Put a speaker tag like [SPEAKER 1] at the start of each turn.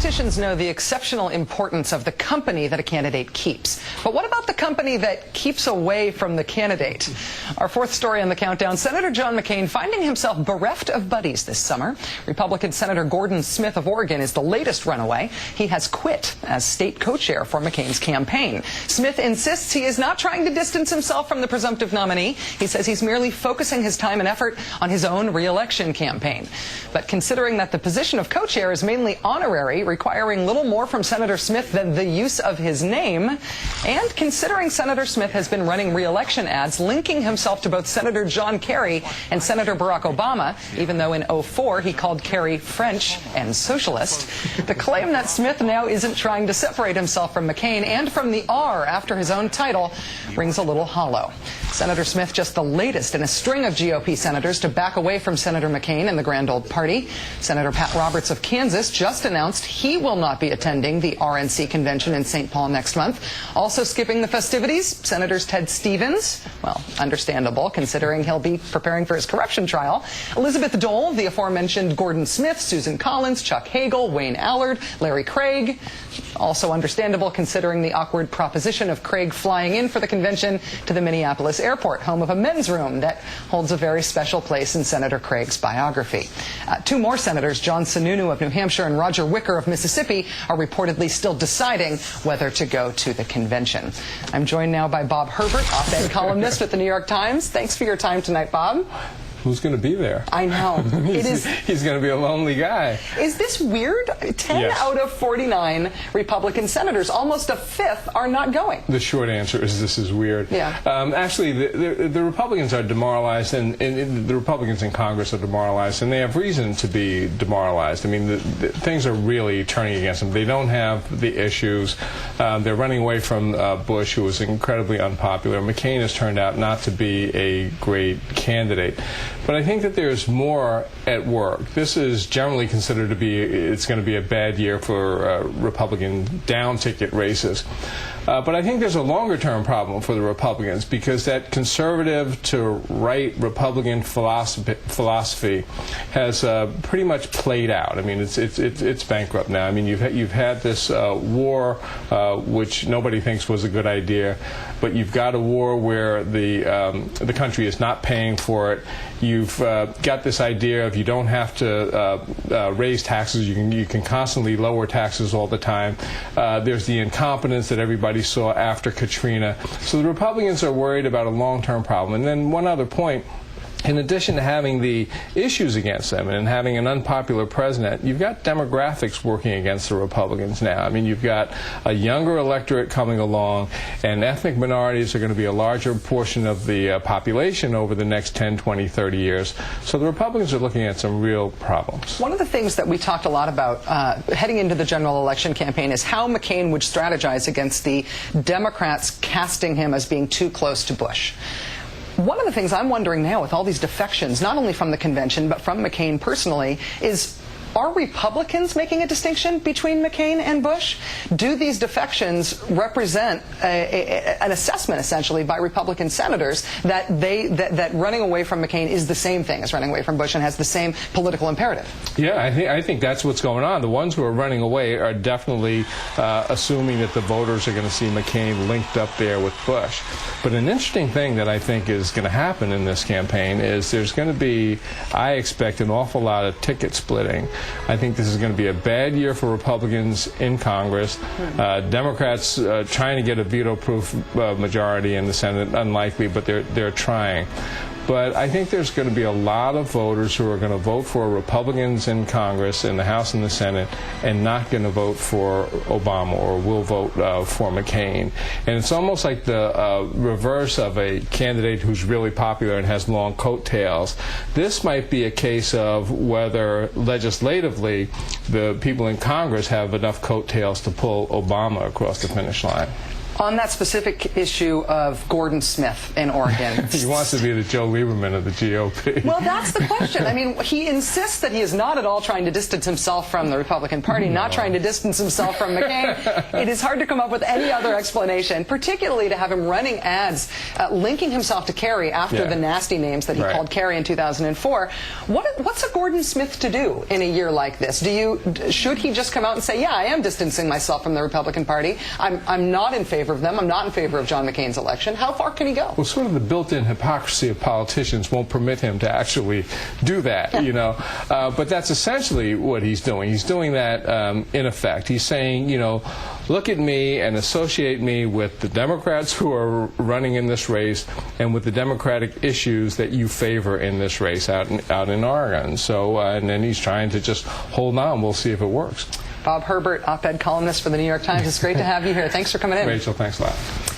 [SPEAKER 1] Politicians know the exceptional importance of the company that a candidate keeps. But what about the company that keeps away from the candidate? Our fourth story on the countdown, Senator John McCain finding himself bereft of buddies this summer. Republican Senator Gordon Smith of Oregon is the latest runaway. He has quit as state co-chair for McCain's campaign. Smith insists he is not trying to distance himself from the presumptive nominee. He says he's merely focusing his time and effort on his own re-election campaign. But considering that the position of co-chair is mainly honorary, requiring little more from Senator Smith than the use of his name, and considering Senator Smith has been running re-election ads linking himself to both Senator John Kerry and Senator Barack Obama, even though in 2004 he called Kerry French and socialist, the claim that Smith now isn't trying to separate himself from McCain and from the R after his own title rings a little hollow. Senator Smith just the latest in a string of GOP senators to back away from Senator McCain and the grand old party. Senator Pat Roberts of Kansas just announced he will not be attending the RNC convention in St. Paul next month. Also skipping the festivities, Senators Ted Stevens, well, understandable considering he'll be preparing for his corruption trial, Elizabeth Dole, the aforementioned Gordon Smith, Susan Collins, Chuck Hagel, Wayne Allard, Larry Craig, also understandable considering the awkward proposition of Craig flying in for the convention to the Minneapolis airport, home of a men's room that holds a very special place in Senator Craig's biography. Two more senators, John Sununu of New Hampshire and Roger Wicker of Mississippi, are reportedly still deciding whether to go to the convention. I'm joined now by Bob Herbert, op-ed columnist with the New York Times. Thanks for your time tonight, Bob.
[SPEAKER 2] Who's going to be there?
[SPEAKER 1] I know.
[SPEAKER 2] He's going to be a lonely guy.
[SPEAKER 1] Is this weird? 10
[SPEAKER 2] Yes.
[SPEAKER 1] out of 49 Republican senators, almost a fifth, are not going.
[SPEAKER 2] The short answer is this is weird.
[SPEAKER 1] Yeah.
[SPEAKER 2] Actually, the Republicans are demoralized, and the Republicans in Congress are demoralized, and they have reason to be demoralized. I mean, things are really turning against them. They don't have the issues. They're running away from Bush, who was incredibly unpopular. McCain has turned out not to be a great candidate. But I think that there's more at work. This is generally considered to be, it's going to be a bad year for Republican down-ticket races. But I think there's a longer-term problem for the Republicans because that conservative to right Republican philosophy has pretty much played out. I mean, it's bankrupt now. I mean, you've had this war, which nobody thinks was a good idea, but you've got a war where the country is not paying for it. You've got this idea of you don't have to raise taxes. You can constantly lower taxes all the time. There's the incompetence that everybody saw after Katrina. So the Republicans are worried about a long-term problem. And then one other point. In addition to having the issues against them and having an unpopular president, you've got demographics working against the Republicans now. I mean, you've got a younger electorate coming along, and ethnic minorities are going to be a larger portion of the population over the next 10, 20, 30 years. So the Republicans are looking at some real problems.
[SPEAKER 1] One of the things that we talked a lot about heading into the general election campaign is how McCain would strategize against the Democrats casting him as being too close to Bush. One of the things I'm wondering now with all these defections, not only from the convention, but from McCain personally, is are Republicans making a distinction between McCain and Bush? Do these defections represent an assessment, essentially, by Republican senators that that running away from McCain is the same thing as running away from Bush and has the same political imperative?
[SPEAKER 2] Yeah, I think that's what's going on. The ones who are running away are definitely assuming that the voters are going to see McCain linked up there with Bush. But an interesting thing that I think is going to happen in this campaign is there's going to be, I expect, an awful lot of ticket splitting. I think this is going to be a bad year for Republicans in Congress. Democrats trying to get a veto-proof majority in the Senate, unlikely, but they're trying. But I think there's going to be a lot of voters who are going to vote for Republicans in Congress, in the House and the Senate, and not going to vote for Obama or will vote for McCain. And it's almost like the reverse of a candidate who's really popular and has long coattails. This might be a case of whether legislatively the people in Congress have enough coattails to pull Obama across the finish line.
[SPEAKER 1] On that specific issue of Gordon Smith in Oregon.
[SPEAKER 2] He wants to be the Joe Lieberman of the GOP.
[SPEAKER 1] Well, that's the question. I mean, he insists that he is not at all trying to distance himself from the Republican Party, not trying to distance himself from McCain. It is hard to come up with any other explanation, particularly to have him running ads linking himself to Kerry after the nasty names that he called Kerry in 2004. What's a Gordon Smith to do in a year like this? Should he just come out and say, yeah, I am distancing myself from the Republican Party. I'm not in favor of them. I'm not in favor of John McCain's election. How far can he go?
[SPEAKER 2] Well, sort of the built-in hypocrisy of politicians won't permit him to actually do that, you know. But that's essentially what he's doing. He's doing that in effect. He's saying, you know, look at me and associate me with the Democrats who are running in this race and with the Democratic issues that you favor in this race out in Oregon. So, and then he's trying to just hold on. We'll see if it works.
[SPEAKER 1] Bob Herbert, op-ed columnist for the New York Times. It's great to have you here. Thanks for coming in.
[SPEAKER 2] Rachel, thanks a lot.